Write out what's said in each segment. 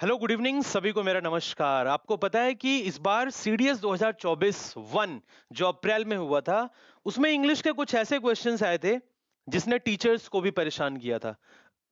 Hello good evening सभी को मेरा नमस्कार। आपको पता है कि इस बार सीडीएस 2024 वन जो अप्रैल में हुआ था उसमें इंग्लिश के कुछ ऐसे क्वेश्चंस आए थे जिसने टीचर्स को भी परेशान किया था।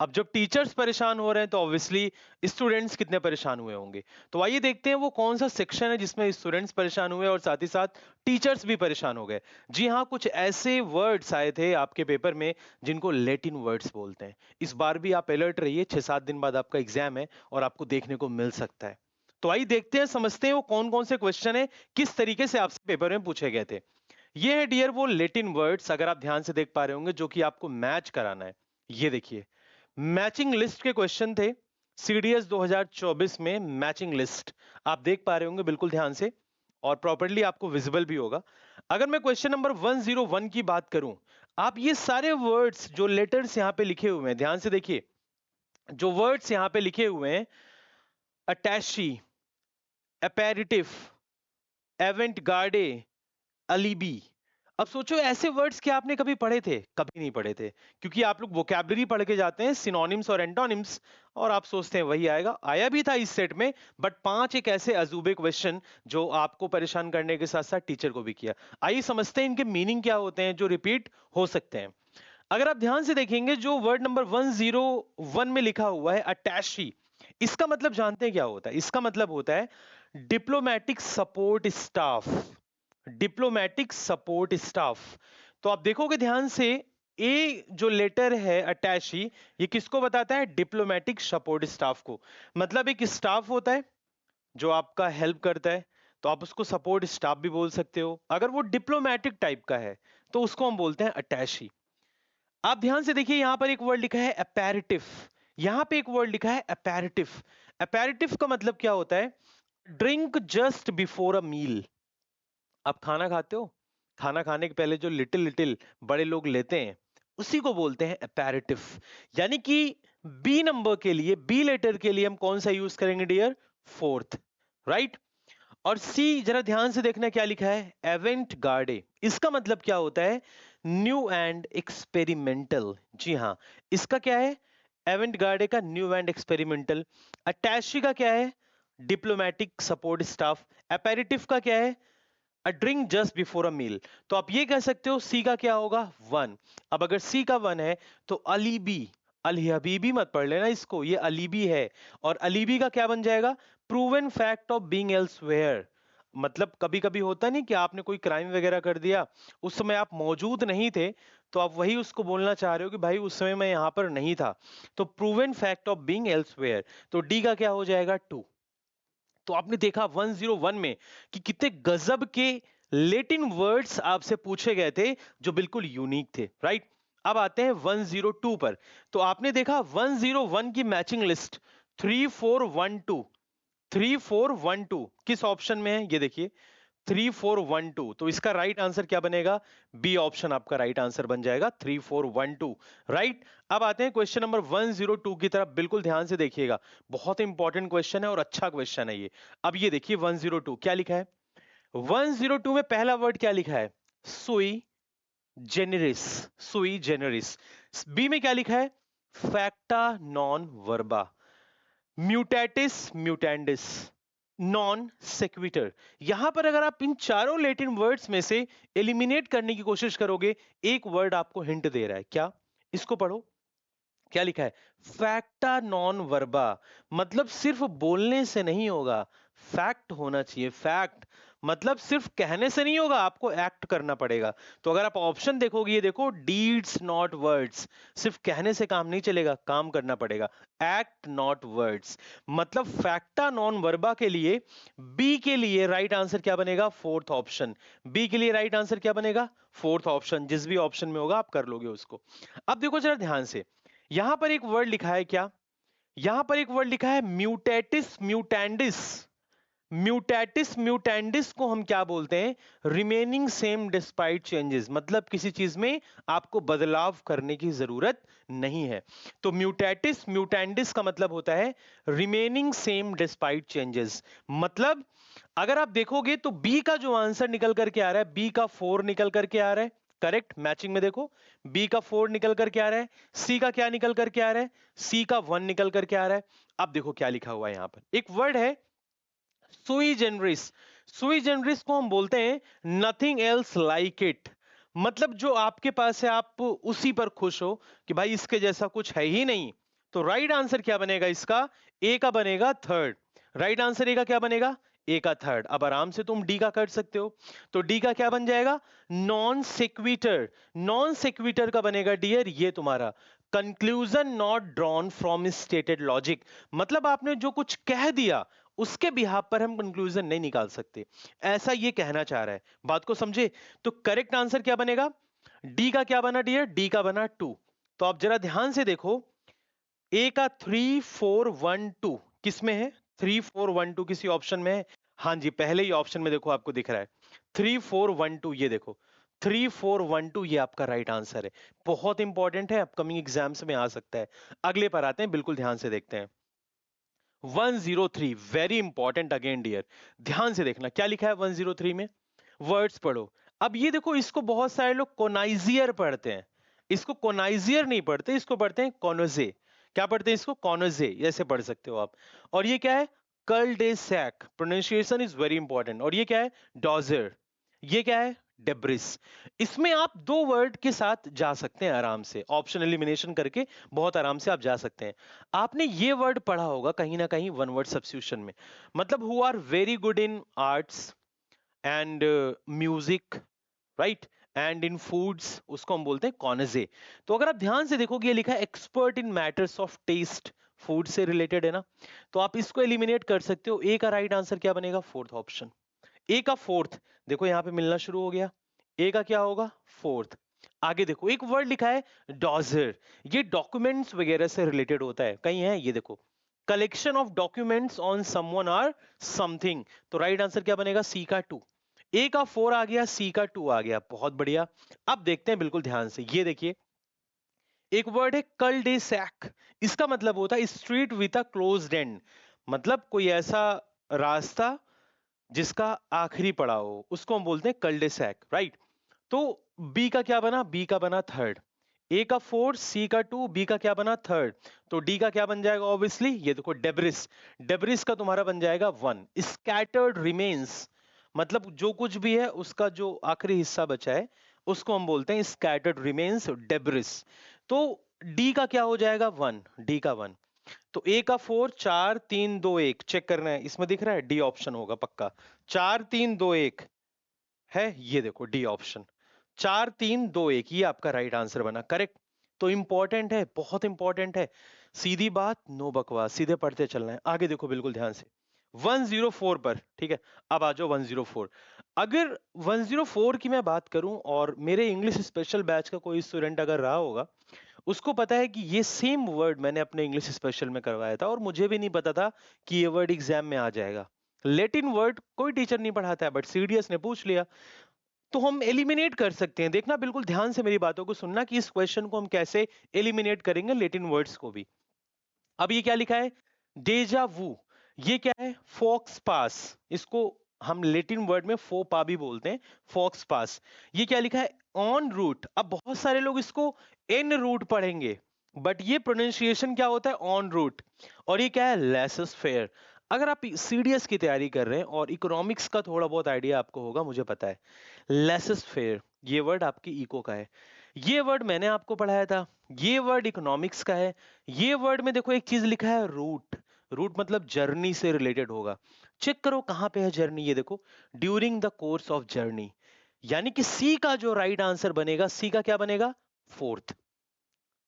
अब जब टीचर्स परेशान हो रहे हैं तो ऑब्वियसली स्टूडेंट्स कितने परेशान हुए होंगे। तो आइए देखते हैं वो कौन सा सेक्शन है जिसमें स्टूडेंट्स परेशान हुए और साथ ही साथ टीचर्स भी परेशान हो गए। जी हाँ, कुछ ऐसे वर्ड्स आए थे आपके पेपर में जिनको लैटिन वर्ड्स बोलते हैं। इस बार भी आप अलर्ट रहिए, 6-7 दिन बाद आपका एग्जाम है और आपको देखने को मिल सकता है। तो आइए देखते हैं, समझते हैं वो कौन कौन से क्वेश्चन है, किस तरीके से आपसे पेपर में पूछे गए थे। ये है डियर वो लैटिन वर्ड्स, अगर आप ध्यान से देख पा रहे होंगे, जो कि आपको मैच कराना है। ये देखिए, मैचिंग लिस्ट के क्वेश्चन थे सीडीएस 2024 में। मैचिंग लिस्ट आप देख पा रहे होंगे बिल्कुल ध्यान से, और प्रॉपर्ली आपको विजिबल भी होगा। अगर मैं क्वेश्चन नंबर 101 की बात करूं, आप ये सारे वर्ड्स जो लेटर्स यहां पे लिखे हुए हैं, ध्यान से देखिए। जो वर्ड्स यहां पे लिखे हुए हैं, अटैची, एपेरिटिव, एवेंट गार्डे, अलीबी। अब सोचो, ऐसे वर्ड्स क्या आपने कभी पढ़े थे? कभी नहीं पढ़े थे, क्योंकि आप लोग वोकैबुलरी पढ़ के जाते हैं, सिनोनिम्स और एंटोनिम्स, और आप सोचते हैं वही आएगा। आया भी था इस सेट में, बट 5 एक ऐसे अजूबे क्वेश्चन जो आपको परेशान करने के साथ साथ टीचर को भी किया। आइए समझते हैं इनके मीनिंग क्या होते हैं जो रिपीट हो सकते हैं। अगर आप ध्यान से देखेंगे, जो वर्ड नंबर 101 में लिखा हुआ है अटैची, इसका मतलब जानते हैं क्या होता है? इसका मतलब होता है diplomatic support staff. Diplomatic support staff. तो आप देखोगे ध्यान से, ए जो लेटर है अटैची, ये किसको बताता है? डिप्लोमेटिक सपोर्ट स्टाफ को। मतलब एक स्टाफ होता है जो आपका हेल्प करता है, तो आप उसको सपोर्ट स्टाफ भी बोल सकते हो। अगर वो डिप्लोमेटिक टाइप का है तो उसको हम बोलते हैं अटैची। आप ध्यान से देखिए, यहां पर एक वर्ड लिखा है अपैरेटिव। यहां पे एक वर्ड लिखा है अपैरेटिव। अपैरेटिव का मतलब क्या होता है? ड्रिंक जस्ट बिफोर अ मील। आप खाना खाते हो, खाना खाने के पहले जो लिटिल लिटिल बड़े लोग लेते हैं, उसी को बोलते हैं अपैरेटिव। यानी कि बी नंबर के लिए, बी लेटर के लिए हम कौन सा यूज करेंगे डियर? Fourth, right. और सी जरा ध्यान से देखना क्या लिखा है, एवेंट गार्डे। इसका मतलब क्या होता है? New and experimental. जी हाँ, इसका क्या है? एवेंट गार्डे का न्यू एंड एक्सपेरिमेंटल। अटैची का क्या है? Diplomatic support staff. एपेरिटिव का क्या है? A drink just before a meal. तो आप ये कह सकते हो सी का क्या होगा? वन। अब अगर सी का वन है तो अलीबी, अल हबीबी मत पढ़ लेना इसको, ये अलीबी है। और अलीबी का क्या बन जाएगा? Proven fact of being elsewhere. मतलब कभी कभी होता नहीं कि आपने कोई क्राइम वगैरह कर दिया, उस समय आप मौजूद नहीं थे, तो आप वही उसको बोलना चाह रहे हो कि भाई उस समय मैं यहां पर नहीं था। तो proven fact of being elsewhere. तो डी का क्या हो जाएगा? टू। तो आपने देखा 101 में कि कितने गजब के लेटिन वर्ड्स आपसे पूछे गए थे जो बिल्कुल यूनिक थे, राइट। अब आते हैं 102 पर। तो आपने देखा 101 की मैचिंग लिस्ट 3412। 3412 किस ऑप्शन में है? ये देखिए, 3412। तो इसका राइट आंसर क्या बनेगा? बी ऑप्शन आपका राइट आंसर बन जाएगा, 3412, राइट। अब आते हैं क्वेश्चन नंबर 102 की तरफ, बिल्कुल ध्यान से देखिएगा। बहुत इंपॉर्टेंट क्वेश्चन है और अच्छा क्वेश्चन है ये। अब ये देखिए 102 क्या लिखा है। 102 में पहला वर्ड क्या लिखा है? सुई जेनेरिस। सुई जेनेरिस। बी में क्या लिखा है? Facta non verba, mutatis mutandis, non sequitur. यहां पर अगर आप इन चारों लैटिन वर्ड्स में से एलिमिनेट करने की कोशिश करोगे, एक वर्ड आपको हिंट दे रहा है। क्या? इसको पढ़ो, क्या लिखा है? Facta non Verba. मतलब सिर्फ बोलने से नहीं होगा, फैक्ट होना चाहिए। फैक्ट मतलब सिर्फ कहने से नहीं होगा, आपको एक्ट करना पड़ेगा। तो अगर आप ऑप्शन देखोगे, ये देखो, डीड्स नॉट वर्ड्स। सिर्फ कहने से काम नहीं चलेगा, काम करना पड़ेगा। Act not words. मतलब फैक्टा नॉन वर्बा के लिए, बी के लिए राइट आंसर क्या बनेगा? Fourth option. बी के लिए राइट आंसर क्या बनेगा? Fourth option. जिस भी ऑप्शन में होगा आप कर लोगे उसको। अब देखो जरा ध्यान से, यहां पर एक वर्ड लिखा है क्या? यहां पर एक वर्ड लिखा है म्यूटेटिस म्यूटेंडिस। म्यूटेटिस म्यूटेंडिस को हम क्या बोलते हैं? Remaining same despite changes. मतलब किसी चीज में आपको बदलाव करने की जरूरत नहीं है। तो म्यूटेटिस म्यूटेंडिस का मतलब होता है रिमेनिंग सेम डिस्पाइट चेंजेस। मतलब अगर आप देखोगे तो बी का जो आंसर निकल करके आ रहा है, बी का 4 निकल करके आ रहा है, करेक्ट, मैचिंग में देखो बी का 4 निकल कर के आ रहा है, सी का क्या निकल कर के आ रहा है, सी का 1 निकल कर के आ रहा है। अब देखो क्या लिखा हुआ है यहां पर, एक वर्ड है सुई जेनरिस। सुई जेनरिस को हम बोलते हैं नथिंग एल्स लाइक इट, मतलब जो आपके पास है आप उसी पर खुश हो कि भाई इसके जैसा कुछ है ही नहीं। तो राइट आंसर क्या बनेगा इसका, ए का बनेगा थर्ड। राइट आंसर ए का क्या बनेगा, ए का थर्ड। अब आराम से तुम डी का कर सकते हो, तो डी का क्या बन जाएगा, नॉन सेक्विटर। नॉन सेक्विटर का बनेगा डियर ये तुम्हारा conclusion not drawn from stated logic, मतलब आपने जो कुछ कह दिया उसके बिहाफ पर हम कंक्लूजन नहीं निकाल सकते, ऐसा ये कहना चाह रहा है। बात को समझे, तो करेक्ट आंसर क्या बनेगा, डी का क्या बना डियर, डी का बना 2। तो आप जरा ध्यान से देखो, ए का 3 4 1 2 किस में है, 3 4 1 2 किसी ऑप्शन में है, हाँ जी पहले ही ऑप्शन में देखो आपको दिख रहा है 3 4 1 2, ये देखो 3 4 1 2 ये आपका राइट आंसर है। बहुत इंपॉर्टेंट है, अपकमिंग एग्जाम्स में आ सकता है। अगले पर आते हैं, बिल्कुल ध्यान से देखते हैं 103, वेरी इंपॉर्टेंट अगेन डियर, ध्यान से देखना क्या लिखा है 103 में, वर्ड्स पढ़ो। अब ये देखो इसको बहुत सारे लोग कोनाइजियर पढ़ते हैं, इसको कोनाइजियर नहीं पढ़ते, इसको पढ़ते हैं कॉनोजे। क्या पढ़ते हैं इसको, कॉनोजे, ऐसे पढ़ सकते हो आप। और ये क्या है, cul de sac, pronunciation is very important. और ये क्या है, डॉजर, ये क्या है, डेब्रिस। इसमें आप दो वर्ड के साथ जा सकते हैं आराम से, ऑप्शन एलिमिनेशन करके बहुत आराम से आप जा सकते हैं। आपने ये वर्ड पढ़ा होगा कहीं ना कहीं वन वर्ड सब्स्टिट्यूशन में, मतलब who are very good in arts and music, right, and in foods, उसको हम बोलते हैं कॉनजे। तो अगर आप ध्यान से देखोगे ये लिखा है expert in matters of taste, food से रिलेटेड है ना, तो आप इसको एलिमिनेट कर सकते हो। ए का राइट आंसर क्या बनेगा, फोर्थ ऑप्शन, ए का फोर्थ, देखो यहां पे मिलना शुरू हो गया, ए का क्या होगा, फोर्थ। आगे देखो एक वर्ड लिखा है डॉजर, ये डॉक्यूमेंट्स वगैरह से रिलेटेड होता है, कहीं है ये देखो, collection of documents on someone or something, तो राइट आंसर क्या बनेगा, सी का 2। ए का 4 आ गया, सी का 2 आ गया, बहुत बढ़िया। अब देखते हैं बिल्कुल ध्यान से, ये देखिए एक वर्ड है कल डे सैक, इसका मतलब होता है street with a closed end, मतलब कोई ऐसा रास्ता जिसका आखिरी पड़ाव हो, उसको हम बोलते हैं कल डे सैक, राइट। तो बी का क्या बना, बी का बना थर्ड, ए का 4, सी का 2, बी का क्या बना थर्ड, तो डी का क्या बन जाएगा, ऑब्वियसली ये देखो डेब्रिस, डेब्रिस का तुम्हारा बन जाएगा 1। स्कैटर्ड रिमेन्स, मतलब जो कुछ भी है उसका जो आखिरी हिस्सा बचा है उसको हम बोलते हैं स्कैटर्ड रिमेन्स डेब्रिस। तो डी का क्या हो जाएगा 1, डी का 1। तो ए का 4 4 3 2 1 चेक करना है, इसमें दिख रहा है डी ऑप्शन होगा पक्का, 4 3 2 1 है, ये देखो डी ऑप्शन, 4 3 2 1 ये आपका राइट आंसर बना, करेक्ट। तो इंपॉर्टेंट है, बहुत इंपॉर्टेंट है, सीधी बात नो बकवास, सीधे पढ़ते चलना है। आगे देखो बिल्कुल ध्यान से 104 पर, ठीक है, अब आ जाओ 104। अगर 104 की मैं बात करूं और मेरे इंग्लिश स्पेशल बैच का कोई स्टूडेंट अगर रहा होगा, उसको पता है कि ये सेम वर्ड मैंने अपने इंग्लिश स्पेशल में करवाया था और मुझे भी नहीं पता था कि ये वर्ड एग्जाम में आ जाएगा। लेटिन वर्ड कोई टीचर नहीं पढ़ाता है, बट सीडीएस ने पूछ लिया, तो हम एलिमिनेट कर सकते हैं। देखना बिल्कुल ध्यान से मेरी बातों को सुनना कि इस क्वेश्चन को हम कैसे एलिमिनेट करेंगे, लेटिन वर्ड्स को भी। अब ये क्या लिखा है, डेजा वू, ये क्या है, फॉक्स पास, इसको हम लेटिन वर्ड में फोपा भी बोलते हैं, फॉक्स पास। ये क्या लिखा है, ऑन रूट, अब बहुत सारे लोग इसको इन रूट पढ़ेंगे, बट ये प्रोनाउंसिएशन क्या होता है, ऑन रूट। और ये क्या है, लेसस फेयर। अगर आप सीडीएस की तैयारी कर रहे हैं और इकोनॉमिक्स का थोड़ा बहुत आइडिया आपको होगा, मुझे पता है, लेसस फेयर ये वर्ड आपकी इको का है, ये वर्ड मैंने आपको पढ़ाया था, ये वर्ड इकोनॉमिक्स का है। ये वर्ड में देखो एक चीज लिखा है रूट, रूट मतलब जर्नी से रिलेटेड होगा। चेक करो कहां पे है जर्नी, ये देखो during the course of journey, यानी कि सी का जो राइट आंसर बनेगा, सी का क्या बनेगा, फोर्थ।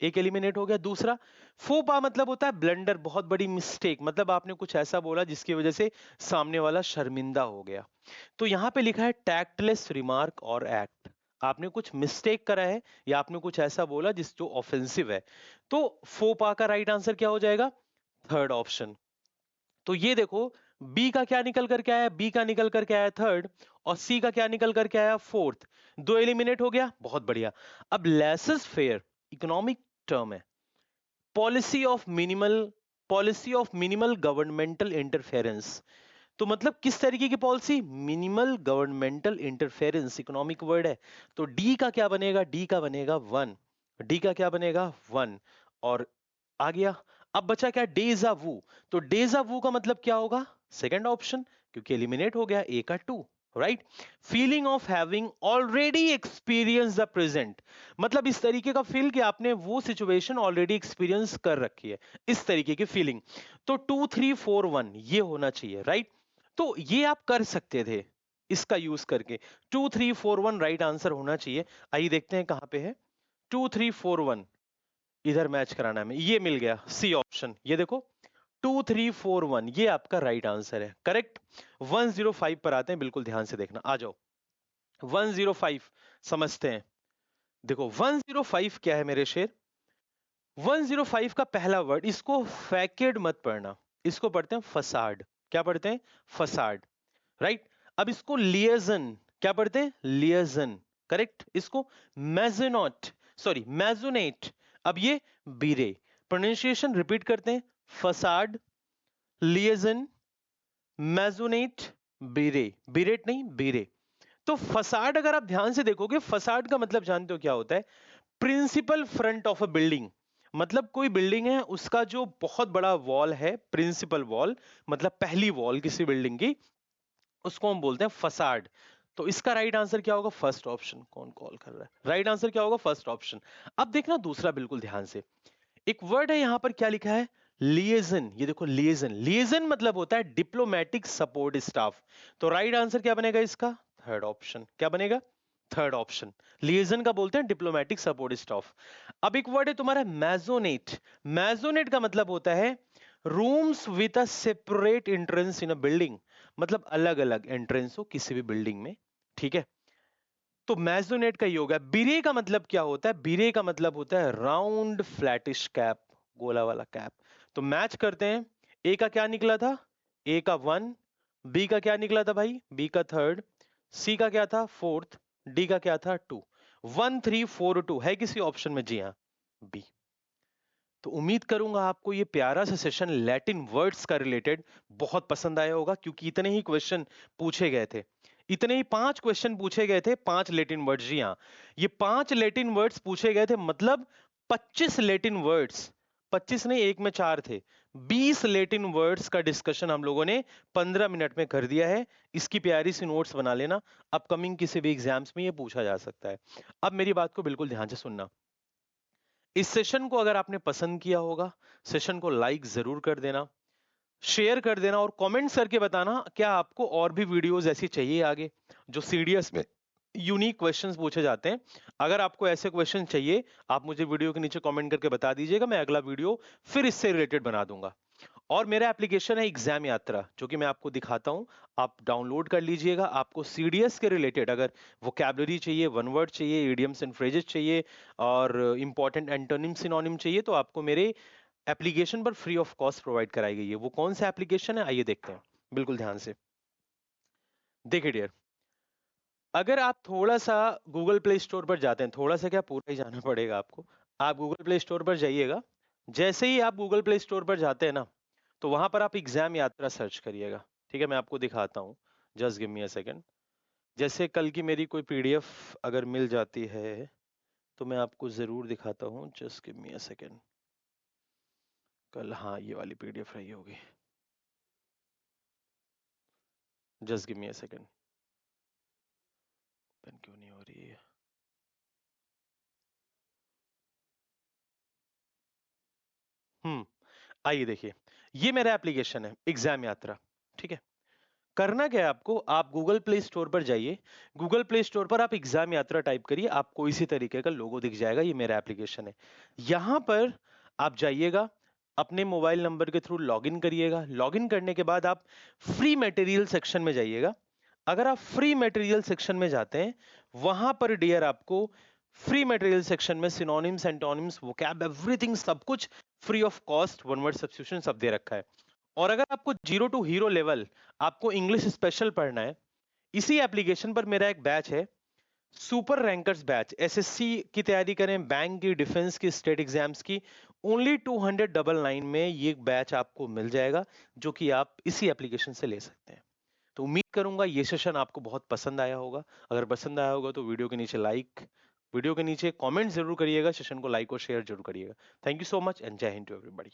एक एलिमिनेट हो गया। दूसरा, फोपा मतलब होता है ब्लंडर, बहुत बड़ी मिस्टेक, मतलब आपने कुछ ऐसा बोला जिसकी वजह से सामने वाला शर्मिंदा हो गया। तो यहां पे लिखा है टैक्टलेस रिमार्क और एक्ट, आपने कुछ मिस्टेक करा है या आपने कुछ ऐसा बोला जिस जो ऑफेंसिव है। तो फोपा का राइट आंसर क्या हो जाएगा, थर्ड ऑप्शन। तो ये देखो बी का क्या निकल करके आया, बी का निकल करके आया थर्ड, और सी का क्या निकल करके आया, फोर्थ। दो एलिमिनेट हो गया, बहुत बढ़िया। अब लेसस फेयर इकोनॉमिक टर्म है, policy of minimal, policy of minimal governmental interference. तो मतलब किस तरीके की policy? Minimal governmental interference, economic word है। तो डी का क्या बनेगा? डी का बनेगा 1। डी का क्या बनेगा? 1। और आ गया। अब बचा क्या? डेजा वू। तो डेजा वू का मतलब क्या होगा? सेकंड ऑप्शन, क्योंकि एलिमिनेट हो गया ए का 2, right. Feeling of having already experience the present, मतलब इस तरीके का फील कि आपने वो सिचुएशन ऑलरेडी एक्सपीरियंस कर रखी है, इस तरीके की फीलिंग। तो 2 3 4 1 ये होना चाहिए, राइट। तो ये आप कर सकते थे इसका यूज करके। 2 3 4 1 राइट आंसर होना चाहिए। आइए देखते हैं कहां पे है। 2 3 4 1 इधर मैच कराना है, ये मिल गया, सी ऑप्शन। ये देखो 2 3 4 1 ये आपका राइट आंसर है, करेक्ट। 105 पर आते हैं, बिल्कुल ध्यान से देखना, आ जाओ। 105 समझते हैं। देखो 105 क्या है मेरे शेर? 105 का पहला वर्ड, इसको फैकेड मत पढ़ना, इसको पढ़ते हैं फसाड। क्या पढ़ते हैं? Facade, right. अब इसको लिएजन, क्या पढ़ते हैं? लिएजन, करेक्ट। इसको मेजोनॉट, सॉरी मेजोनेट। अब ये बीरे, प्रोनाउंसिएशन रिपीट करते हैं, फसाड, लिएजन, मेजोनेट, बीरे। बीरेट नहीं, बीरे। तो फसाड अगर आप ध्यान से देखोगे, फसाड का मतलब जानते हो क्या होता है? Principal front of a building. मतलब कोई बिल्डिंग है, उसका जो बहुत बड़ा वॉल है, प्रिंसिपल वॉल, मतलब पहली वॉल किसी बिल्डिंग की, उसको हम बोलते हैं फसाड। तो इसका राइट आंसर क्या होगा? First option. कौन कॉल कर रहा है? राइट आंसर क्या होगा? First option. अब देखना दूसरा बिल्कुल ध्यान से, एक वर्ड है यहां पर, क्या लिखा है? लिएजन। ये देखो लिएजन, लिएजन मतलब होता है डिप्लोमेटिक सपोर्ट स्टाफ। तो राइट आंसर क्या बनेगा इसका? Third option. क्या बनेगा? Third option. लिएजन का बोलते हैं डिप्लोमेटिक सपोर्ट स्टाफ। अब एक वर्ड है तुम्हारा मैजोनेट। मैजोनेट का मतलब होता है rooms with a separate entrance in a building, मतलब अलग अलग एंट्रेंस हो किसी भी बिल्डिंग में, ठीक है। तो मैजोनेट का ही होगा। बिरे का मतलब क्या होता है? बिरे का मतलब होता है राउंड फ्लैटिश कैप, गोला वाला कैप। तो मैच करते हैं, ए का क्या निकला था? ए का 1। बी का क्या निकला था भाई? बी का 3rd। सी का क्या था? 4th। डी का क्या था? 2। 1 3 4 2 है किसी ऑप्शन में? जी हाँ, बी। तो उम्मीद करूंगा आपको ये प्यारा सा सेशन लैटिन वर्ड्स का रिलेटेड बहुत पसंद आया होगा, क्योंकि इतने ही क्वेश्चन पूछे गए थे। इतने ही 5 क्वेश्चन पूछे गए थे, 5 लैटिन वर्ड्स। जी हाँ, ये 5 लैटिन वर्ड्स पूछे गए थे, मतलब 25 लैटिन वर्ड्स। 25 नहीं, एक में 4 थे। 20 लैटिन वर्ड्स का डिस्कशन हम लोगों ने 15 मिनट में कर दिया है। इसकी प्यारी सी नोट्स बना लेना, अपकमिंग किसी भी एग्जाम्स में ये पूछा जा सकता है। अब मेरी बात को बिल्कुल ध्यान से सुनना। इस सेशन को अगर आपने पसंद किया होगा, सेशन को लाइक जरूर कर देना, शेयर कर देना, और कमेंट्स करके बताना क्या आपको और भी वीडियोस ऐसी चाहिए आगे, जो सीडीएस में यूनिक क्वेश्चंस पूछे जाते हैं। अगर आपको ऐसे क्वेश्चन चाहिए, आप मुझे वीडियो के नीचे कमेंट करके बता दीजिएगा, मैं अगला वीडियो फिर इससे रिलेटेड बना दूंगा। और मेरा एप्लीकेशन है एग्जाम यात्रा, जो कि मैं आपको दिखाता हूं, आप डाउनलोड कर लीजिएगा। आपको सीडीएस के रिलेटेड अगर वोकैबुलरी चाहिए, वन वर्ड चाहिए, इडियम्स एंड फ्रेजेस चाहिए, और इंपॉर्टेंट एंटोनिम सिनोनिम चाहिए, तो आपको मेरे एप्लीकेशन पर फ्री ऑफ कॉस्ट प्रोवाइड कराई गई है। वो कौन सा एप्लीकेशन है, आइए देखते हैं बिल्कुल ध्यान से। देखिए डियर, अगर आप थोड़ा सा गूगल प्ले स्टोर पर जाते हैं, थोड़ा सा क्या, पूरा ही जाना पड़ेगा आपको। आप गूगल प्ले स्टोर पर जाइएगा। जैसे ही आप गूगल प्ले स्टोर पर जाते हैं ना, तो वहां पर आप एग्जाम यात्रा सर्च करिएगा। ठीक है, मैं आपको दिखाता हूँ, just give me a second. जैसे कल की मेरी कोई पीडीएफ अगर मिल जाती है, तो मैं आपको जरूर दिखाता हूँ, just give me a second. कल, हाँ, ये वाली पीडीएफ रही होगी, just give me a second. Open क्यों नहीं हो रही है? आइए देखिए, ये मेरा एप्लीकेशन है एग्जाम यात्रा। ठीक है, करना क्या है आपको, आप गूगल प्ले स्टोर पर जाइए। गूगल प्ले स्टोर पर आप एग्जाम यात्रा टाइप करिए, आपको इसी तरीके का लोगो दिख जाएगा। ये मेरा एप्लीकेशन है। यहां पर आप जाइएगा, अपने मोबाइल नंबर के थ्रू लॉगिन करिएगा। लॉगिन करने के बाद आप फ्री मटेरियल सेक्शन में जाइएगा। अगर आप फ्री मटेरियल सेक्शन में जाते हैं, वहां पर डियर आपको फ्री मटेरियल सेक्शन में सिनोनिम्स, एंटोनिम्स, वोकैब, एवरीथिंग, सब कुछ free of cost, one word substitution सब दे रखा है। और अगर आपको जीरो टू हीरो लेवल, आपको इंग्लिश स्पेशल पढ़ना है, इसी एप्लीकेशन पर मेरा एक बैच है, सुपर रैंकर्स बैच। एसएससी की तैयारी करें, बैंक की, डिफेंस की, स्टेट एग्जाम्स की, ओनली 299 में ये बैच आपको मिल जाएगा, जो कि आप इसी एप्लीकेशन से ले सकते हैं। तो उम्मीद करूंगा ये सेशन आपको बहुत पसंद आया होगा। अगर पसंद आया होगा तो वीडियो के नीचे कमेंट जरूर करिएगा, सेशन को लाइक और शेयर जरूर करिएगा। Thank you so much and जय हिंद टू एवरीबॉडी।